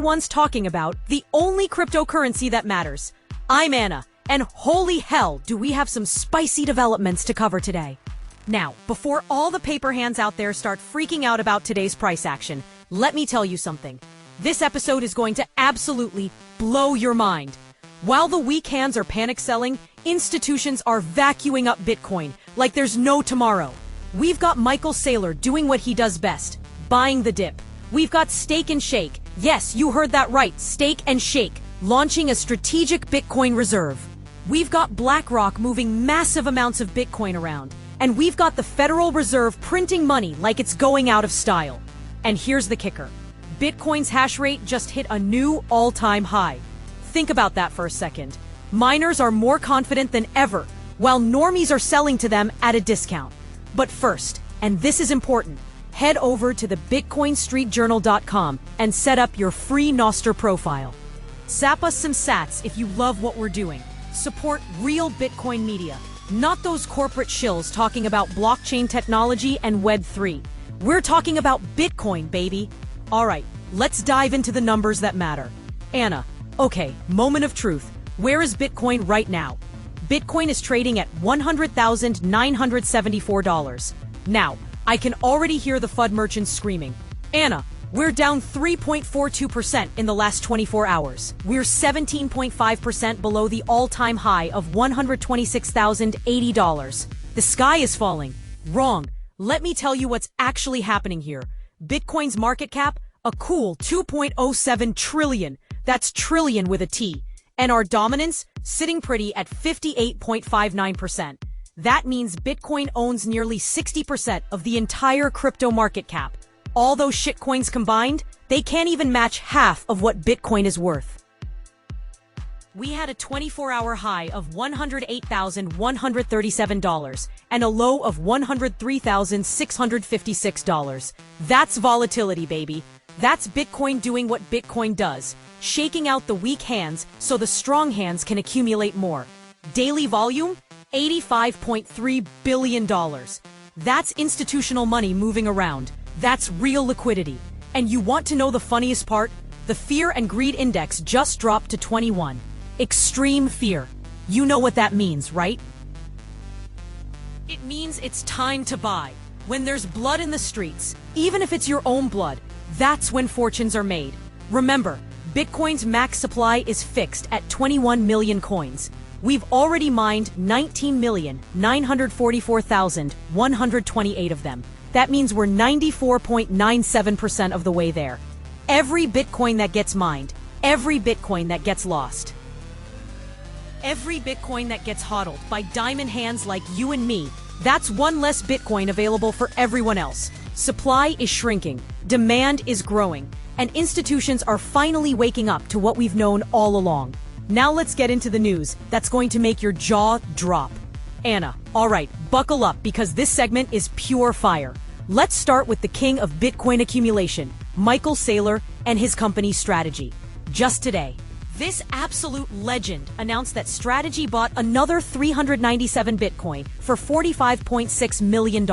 everyone's talking about, the only cryptocurrency that matters. I'm Anna, and holy hell, do we have some spicy developments to cover today. Now, before all the paper hands out there start freaking out about today's price action, let me tell you something. This episode is going to absolutely blow your mind. While the weak hands are panic selling, institutions are vacuuming up Bitcoin like there's no tomorrow. We've got Michael Saylor doing what he does best, buying the dip. We've got Stake and Shake. Yes, you heard that right, Stake and Shake, launching a strategic Bitcoin reserve. We've got BlackRock moving massive amounts of Bitcoin around. And we've got the Federal Reserve printing money like it's going out of style. And here's the kicker. Bitcoin's hash rate just hit a new all-time high. Think about that for a second. Miners are more confident than ever, while normies are selling to them at a discount. But first, and this is important, head over to the BitcoinStreetJournal.com and set up your free Nostr profile. Zap us some sats if you love what we're doing. Support real Bitcoin media, not those corporate shills talking about blockchain technology and Web3. We're talking about Bitcoin, baby. All right, let's dive into the numbers that matter. Anna, okay, moment of truth. Where is Bitcoin right now? Bitcoin is trading at $100,974. Now, I can already hear the FUD merchants screaming. Anna, we're down 3.42% in the last 24 hours. We're 17.5% below the all-time high of $126,080. The sky is falling. Wrong. Let me tell you what's actually happening here. Bitcoin's market cap, a cool 2.07 trillion. That's trillion with a T. And our dominance, sitting pretty at 58.59%. That means Bitcoin owns nearly 60% of the entire crypto market cap. All those shitcoins combined, they can't even match half of what Bitcoin is worth. We had a 24-hour high of $108,137 and a low of $103,656. That's volatility, baby. That's Bitcoin doing what Bitcoin does, shaking out the weak hands so the strong hands can accumulate more. Daily volume? $85.3 billion. That's institutional money moving around. That's real liquidity. And you want to know the funniest part? The fear and greed index just dropped to 21. Extreme fear. You know what that means, right? It means it's time to buy. When there's blood in the streets, even if it's your own blood, that's when fortunes are made. Remember, Bitcoin's max supply is fixed at 21 million coins. We've already mined 19,944,128 of them. That means we're 94.97% of the way there. Every Bitcoin that gets mined, every Bitcoin that gets lost, every Bitcoin that gets hodled by diamond hands like you and me, that's one less Bitcoin available for everyone else. Supply is shrinking, demand is growing, and institutions are finally waking up to what we've known all along. Now let's get into the news that's going to make your jaw drop. Anna, all right, buckle up because this segment is pure fire. Let's start with the king of Bitcoin accumulation, Michael Saylor, and his company's Strategy. Just today, this absolute legend announced that Strategy bought another 397 Bitcoin for $45.6 million.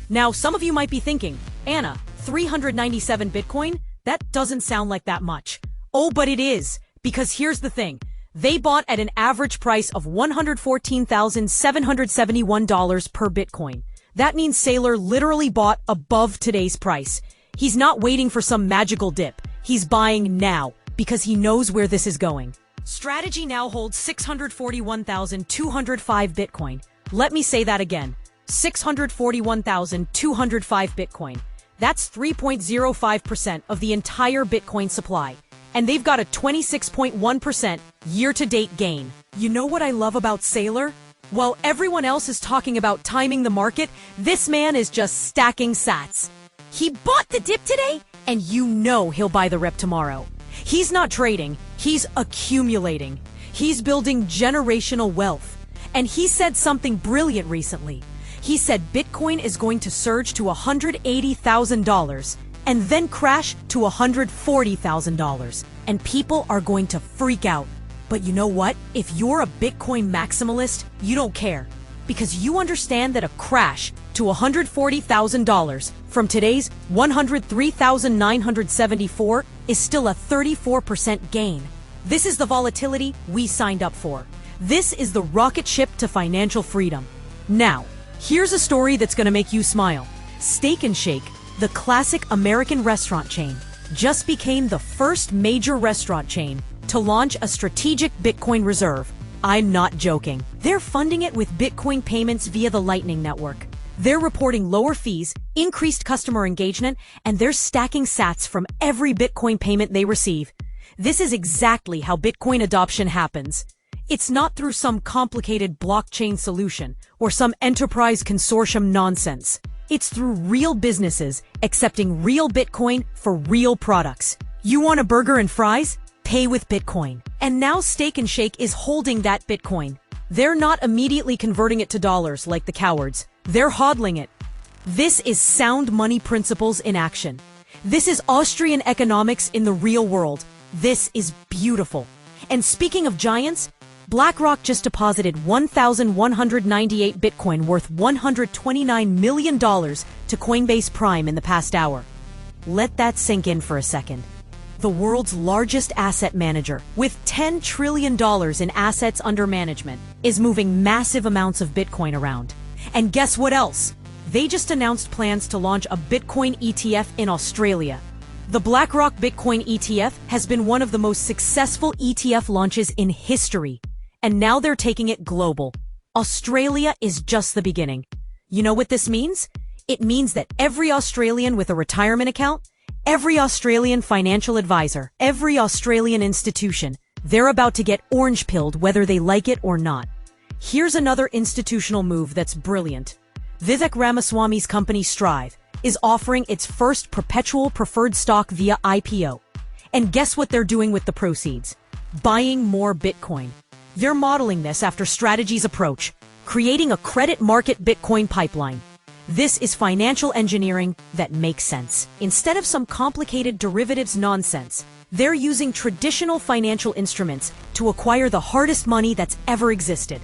Now, some of you might be thinking, Anna, 397 Bitcoin? That doesn't sound like that much. Oh, but it is. Because here's the thing, they bought at an average price of $114,771 per Bitcoin. That means Saylor literally bought above today's price. He's not waiting for some magical dip. He's buying now because he knows where this is going. Strategy now holds 641,205 Bitcoin. Let me say that again, 641,205 Bitcoin. That's 3.05% of the entire Bitcoin supply. And they've got a 26.1% year-to-date gain. You know what I love about Saylor? While everyone else is talking about timing the market, this man is just stacking sats. He bought the dip today, and you know he'll buy the rip tomorrow. He's not trading, he's accumulating. He's building generational wealth. And he said something brilliant recently. He said Bitcoin is going to surge to $180,000 and then crash to $140,000. And people are going to freak out. But you know what? If you're a Bitcoin maximalist, you don't care. Because you understand that a crash to $140,000 from today's $103,974 is still a 34% gain. This is the volatility we signed up for. This is the rocket ship to financial freedom. Now, here's a story that's going to make you smile. Steak 'n Shake, the classic American restaurant chain, just became the first major restaurant chain to launch a strategic Bitcoin reserve. I'm not joking. They're funding it with Bitcoin payments via the Lightning Network. They're reporting lower fees, increased customer engagement, and they're stacking sats from every Bitcoin payment they receive. This is exactly how Bitcoin adoption happens. It's not through some complicated blockchain solution or some enterprise consortium nonsense. It's through real businesses accepting real Bitcoin for real products. You want a burger and fries? Pay with Bitcoin. And now Steak 'n Shake is holding that Bitcoin. They're not immediately converting it to dollars like the cowards. They're hodling it. This is sound money principles in action. This is Austrian economics in the real world. This is beautiful. And speaking of giants, BlackRock just deposited 1,198 Bitcoin worth $129 million to Coinbase Prime in the past hour. Let that sink in for a second. The world's largest asset manager, with $10 trillion in assets under management, is moving massive amounts of Bitcoin around. And guess what else? They just announced plans to launch a Bitcoin ETF in Australia. The BlackRock Bitcoin ETF has been one of the most successful ETF launches in history. And now they're taking it global. Australia is just the beginning. You know what this means? It means that every Australian with a retirement account, every Australian financial advisor, every Australian institution, they're about to get orange-pilled whether they like it or not. Here's another institutional move that's brilliant. Vivek Ramaswamy's company Strive is offering its first perpetual preferred stock via IPO. And guess what they're doing with the proceeds? Buying more Bitcoin. They're modeling this after Strategy's approach, creating a credit market Bitcoin pipeline. This is financial engineering that makes sense. Instead of some complicated derivatives nonsense, they're using traditional financial instruments to acquire the hardest money that's ever existed.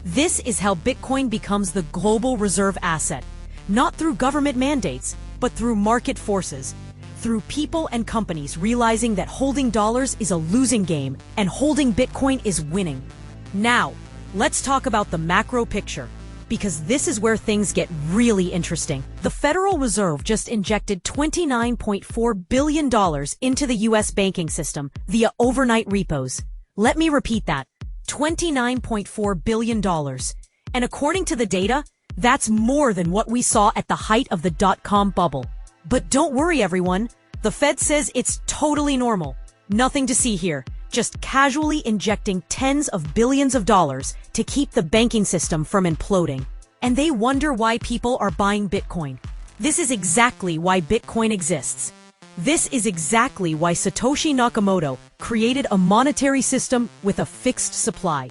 This is how Bitcoin becomes the global reserve asset, not through government mandates, but through market forces, through people and companies realizing that holding dollars is a losing game and holding Bitcoin is winning. Now, let's talk about the macro picture, because this is where things get really interesting. The Federal Reserve just injected $29.4 billion into the U.S. banking system via overnight repos. Let me repeat that. $29.4 billion. And according to the data, that's more than what we saw at the height of the dot-com bubble. But don't worry, everyone. The Fed says it's totally normal. Nothing to see here. Just casually injecting tens of billions of dollars to keep the banking system from imploding. And they wonder why people are buying Bitcoin. This is exactly why Bitcoin exists. This is exactly why Satoshi Nakamoto created a monetary system with a fixed supply.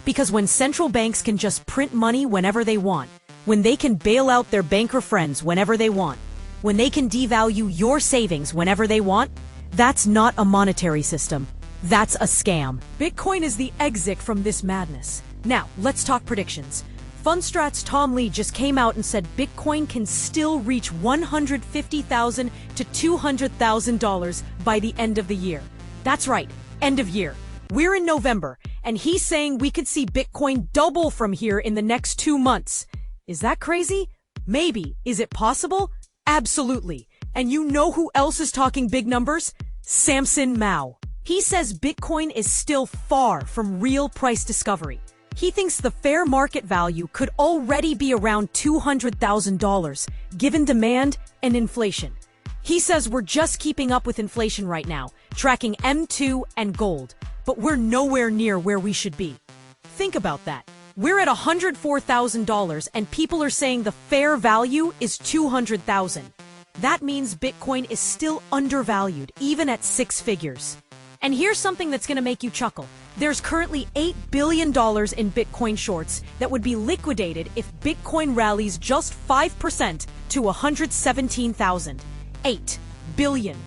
Because when central banks can just print money whenever they want, when they can bail out their banker friends whenever they want, when they can devalue your savings whenever they want, that's not a monetary system. That's a scam. Bitcoin is the exit from this madness. Now, let's talk predictions. Fundstrat's Tom Lee just came out and said Bitcoin can still reach $150,000 to $200,000 by the end of the year. That's right, end of year. We're in November, and he's saying we could see Bitcoin double from here in the next 2 months. Is that crazy? Maybe. Is it possible? Absolutely. And you know who else is talking big numbers? Samson Mow. He says Bitcoin is still far from real price discovery. He thinks the fair market value could already be around $200,000, given demand and inflation. He says we're just keeping up with inflation right now, tracking M2 and gold, but we're nowhere near where we should be. Think about that. We're at $104,000 and people are saying the fair value is $200,000. That means Bitcoin is still undervalued, even at 6 figures. And here's something that's going to make you chuckle. There's currently $8 billion in Bitcoin shorts that would be liquidated if Bitcoin rallies just 5% to $117,000. $8 billion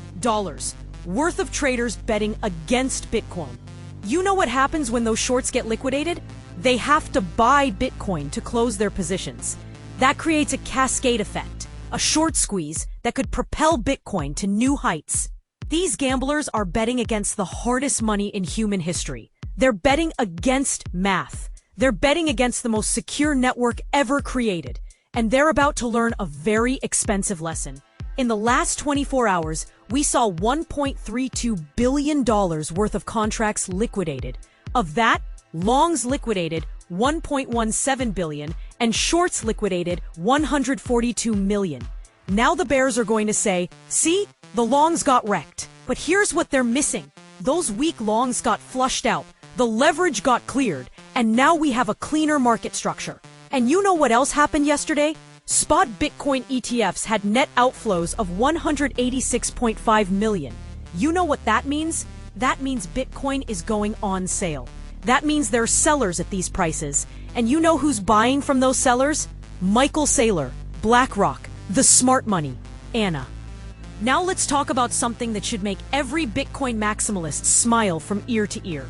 worth of traders betting against Bitcoin. You know what happens when those shorts get liquidated? They have to buy Bitcoin to close their positions. That creates a cascade effect, a short squeeze that could propel Bitcoin to new heights. These gamblers are betting against the hardest money in human history. They're betting against math. They're betting against the most secure network ever created. And they're about to learn a very expensive lesson. In the last 24 hours, we saw $1.32 billion worth of contracts liquidated. Of that, longs liquidated $1.17 billion and shorts liquidated $142 million. Now the bears are going to say, see, the longs got wrecked. But here's what they're missing. Those weak longs got flushed out, the leverage got cleared, and now we have a cleaner market structure. And you know what else happened yesterday? Spot Bitcoin ETFs had net outflows of $186.5 million. You know what that means? That means Bitcoin is going on sale. That means there are sellers at these prices. And you know who's buying from those sellers? Michael Saylor, BlackRock, the smart money, Anna. Now let's talk about something that should make every Bitcoin maximalist smile from ear to ear.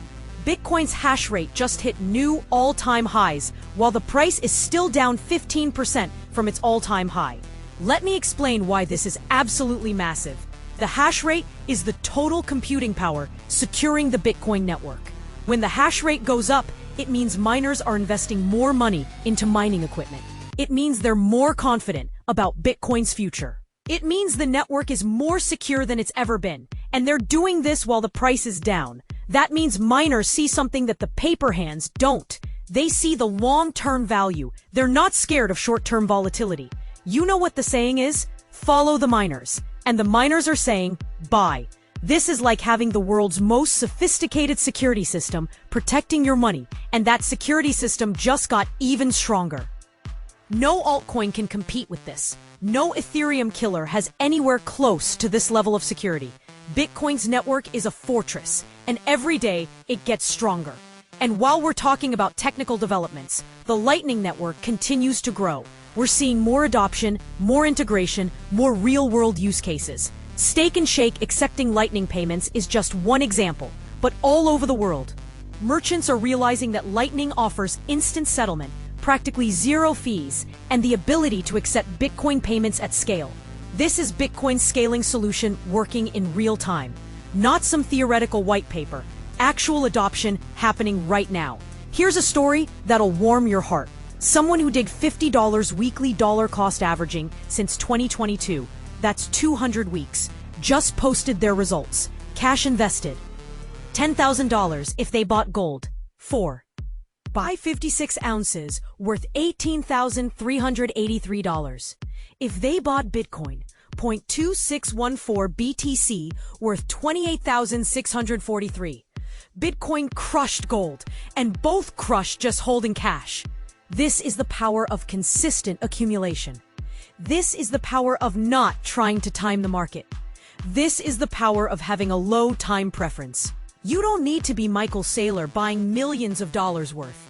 Bitcoin's hash rate just hit new all-time highs, while the price is still down 15% from its all-time high. Let me explain why this is absolutely massive. The hash rate is the total computing power securing the Bitcoin network. When the hash rate goes up, it means miners are investing more money into mining equipment. It means they're more confident about Bitcoin's future. It means the network is more secure than it's ever been, and they're doing this while the price is down. That means miners see something that the paper hands don't. They see the long-term value. They're not scared of short-term volatility. You know what the saying is? Follow the miners. And the miners are saying, buy. This is like having the world's most sophisticated security system protecting your money, and that security system just got even stronger. No altcoin can compete with this. No Ethereum killer has anywhere close to this level of security. Bitcoin's network is a fortress, and every day it gets stronger. And while we're talking about technical developments, the Lightning Network continues to grow. We're seeing more adoption, more integration, more real-world use cases. Stake and Shake accepting Lightning payments is just one example, but all over the world. Merchants are realizing that Lightning offers instant settlement, practically zero fees, and the ability to accept Bitcoin payments at scale. This is Bitcoin's scaling solution working in real time. Not some theoretical white paper. Actual adoption happening right now. Here's a story that'll warm your heart. Someone who did $50 weekly dollar cost averaging since 2022, that's 200 weeks, just posted their results. Cash invested. $10,000 if they bought gold. 4. Buy 56 ounces worth $18,383. If they bought Bitcoin, 0.2614 BTC worth $28,643. Bitcoin crushed gold, and both crushed just holding cash. This is the power of consistent accumulation. This is the power of not trying to time the market. This is the power of having a low time preference. You don't need to be Michael Saylor buying millions of dollars worth.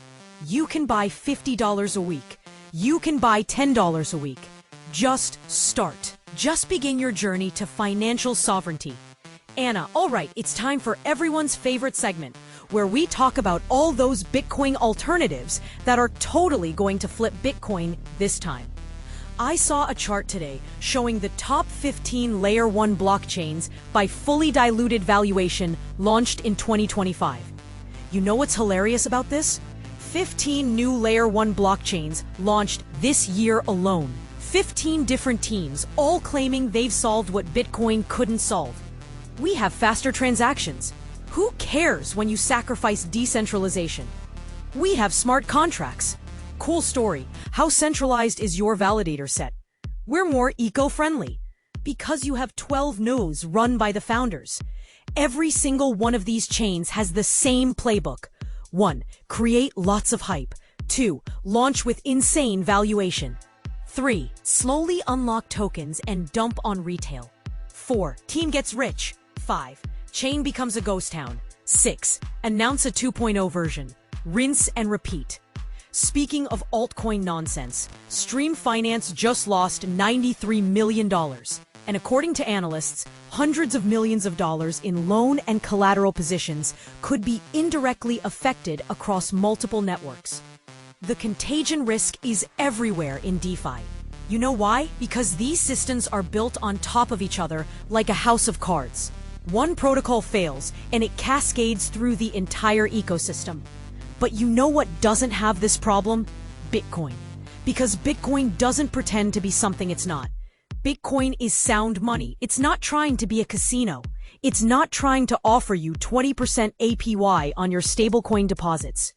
You can buy $50 a week. You can buy $10 a week. Just start. Just begin your journey to financial sovereignty. Anna, all right, it's time for everyone's favorite segment, where we talk about all those Bitcoin alternatives that are totally going to flip Bitcoin this time. I saw a chart today showing the top 15 Layer 1 blockchains by fully diluted valuation launched in 2025. You know what's hilarious about this? 15 new Layer 1 blockchains launched this year alone. 15 different teams, all claiming they've solved what Bitcoin couldn't solve. We have faster transactions. Who cares when you sacrifice decentralization? We have smart contracts. Cool story. How centralized is your validator set? We're more eco-friendly. Because you have 12 nodes run by the founders. Every single one of these chains has the same playbook. 1. Create lots of hype. 2. Launch with insane valuation. 3. Slowly unlock tokens and dump on retail. 4. Team gets rich. 5. Chain becomes a ghost town. 6. Announce a 2.0 version. Rinse and repeat. Speaking of altcoin nonsense, Stream Finance just lost $93 million. And according to analysts, hundreds of millions of dollars in loan and collateral positions could be indirectly affected across multiple networks. The contagion risk is everywhere in DeFi. You know why? Because these systems are built on top of each other like a house of cards. One protocol fails, and it cascades through the entire ecosystem. But you know what doesn't have this problem? Bitcoin. Because Bitcoin doesn't pretend to be something it's not. Bitcoin is sound money. It's not trying to be a casino. It's not trying to offer you 20% APY on your stablecoin deposits.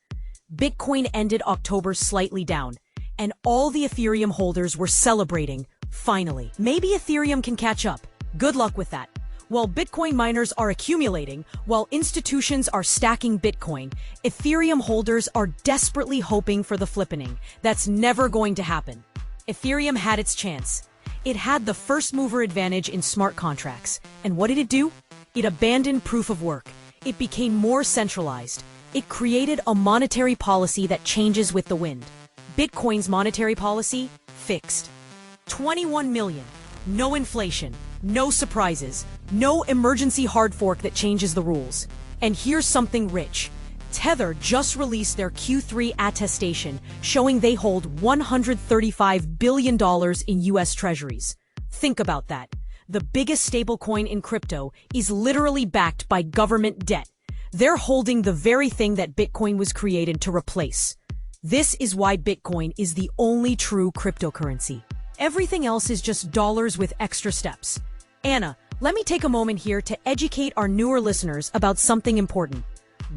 Bitcoin ended October slightly down, and all the Ethereum holders were celebrating, finally. Maybe Ethereum can catch up. Good luck with that. While Bitcoin miners are accumulating, while institutions are stacking Bitcoin, Ethereum holders are desperately hoping for the flippening. That's never going to happen. Ethereum had its chance. It had the first mover advantage in smart contracts. And what did it do? It abandoned proof of work. It became more centralized. It created a monetary policy that changes with the wind. Bitcoin's monetary policy? Fixed. 21 million. No inflation. No surprises. No emergency hard fork that changes the rules. And here's something rich. Tether just released their Q3 attestation showing they hold $135 billion in US treasuries. Think about that. The biggest stablecoin in crypto is literally backed by government debt. They're holding the very thing that Bitcoin was created to replace. This is why Bitcoin is the only true cryptocurrency. Everything else is just dollars with extra steps. Anna, let me take a moment here to educate our newer listeners about something important.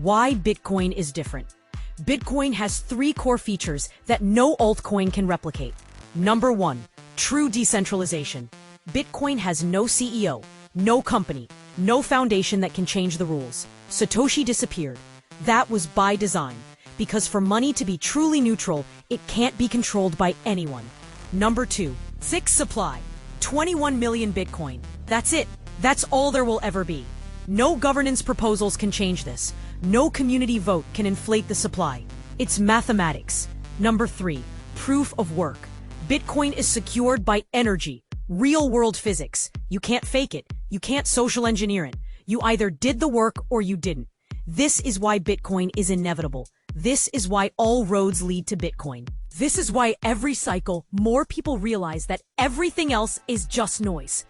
Why Bitcoin is different. Bitcoin has 3 core features that no altcoin can replicate. Number 1, true decentralization. Bitcoin has no CEO, no company, no foundation that can change the rules. Satoshi disappeared. That was by design, because for money to be truly neutral, it can't be controlled by anyone. Number 2, fixed supply. 21 million Bitcoin. That's it. That's all there will ever be. No governance proposals can change this. No community vote can inflate the supply. It's mathematics. Number 3, proof of work. Bitcoin is secured by energy, real-world physics. You can't fake it. You can't social engineer it. You either did the work or you didn't. This is why Bitcoin is inevitable. This is why all roads lead to Bitcoin. This is why every cycle, more people realize that everything else is just noise.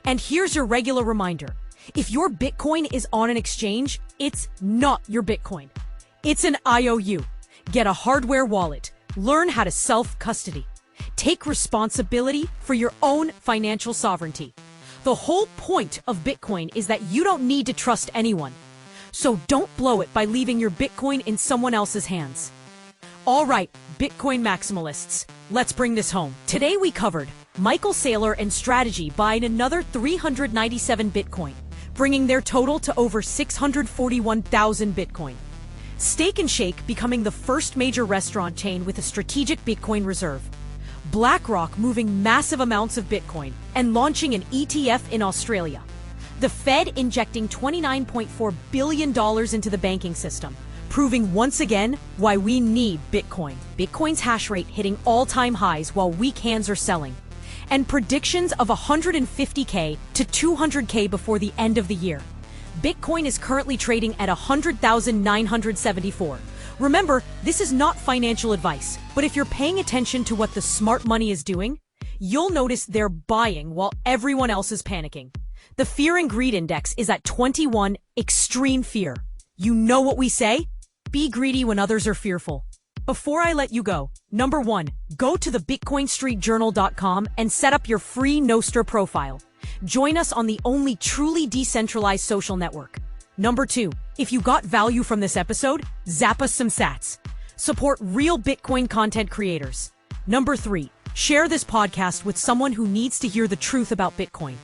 And here's your regular reminder. If your Bitcoin is on an exchange, it's not your Bitcoin. It's an IOU. Get a hardware wallet. Learn how to self-custody. Take responsibility for your own financial sovereignty. The whole point of Bitcoin is that you don't need to trust anyone. So don't blow it by leaving your Bitcoin in someone else's hands. All right, Bitcoin maximalists, let's bring this home. Today we covered Michael Saylor and strategy buying another 397 Bitcoin, bringing their total to over 641,000 Bitcoin. Steak and Shake becoming the first major restaurant chain with a strategic Bitcoin reserve. BlackRock moving massive amounts of Bitcoin and launching an ETF in Australia. The Fed injecting $29.4 billion into the banking system, proving once again why we need Bitcoin. Bitcoin's hash rate hitting all-time highs while weak hands are selling. And predictions of 150K to 200K before the end of the year. Bitcoin is currently trading at 100,974. Remember, this is not financial advice, but if you're paying attention to what the smart money is doing, you'll notice they're buying while everyone else is panicking. The Fear and Greed Index is at 21, extreme fear. You know what we say? Be greedy when others are fearful. Before I let you go, number 1, go to the BitcoinStreetJournal.com and set up your free Nostr profile. Join us on the only truly decentralized social network. Number 2, if you got value from this episode, zap us some sats. Support real Bitcoin content creators. Number 3, share this podcast with someone who needs to hear the truth about Bitcoin.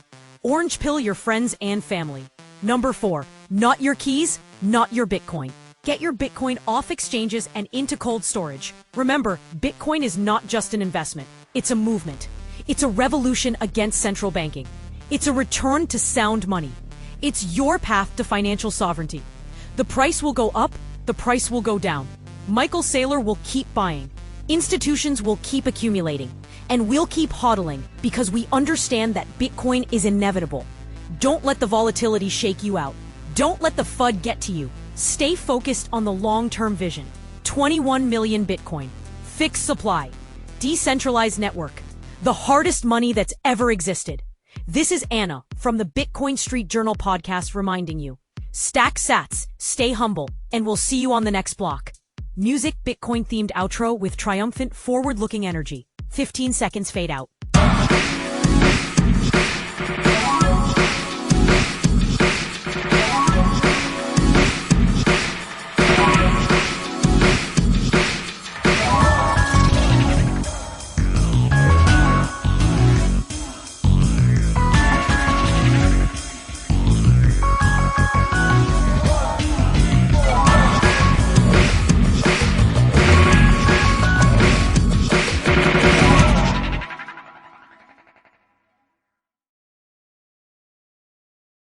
Orange pill your friends and family. Number 4, not your keys, not your Bitcoin. Get your Bitcoin off exchanges and into cold storage. Remember, Bitcoin is not just an investment. It's a movement. It's a revolution against central banking. It's a return to sound money. It's your path to financial sovereignty. The price will go up, the price will go down. Michael Saylor will keep buying. Institutions will keep accumulating. And we'll keep hodling because we understand that Bitcoin is inevitable. Don't let the volatility shake you out. Don't let the FUD get to you. Stay focused on the long-term vision. 21 million Bitcoin. Fixed supply. Decentralized network. The hardest money that's ever existed. This is Anna from the Bitcoin Street Journal podcast reminding you. Stack sats, stay humble, and we'll see you on the next block. Music Bitcoin themed outro with triumphant forward-looking energy. 15 seconds fade out.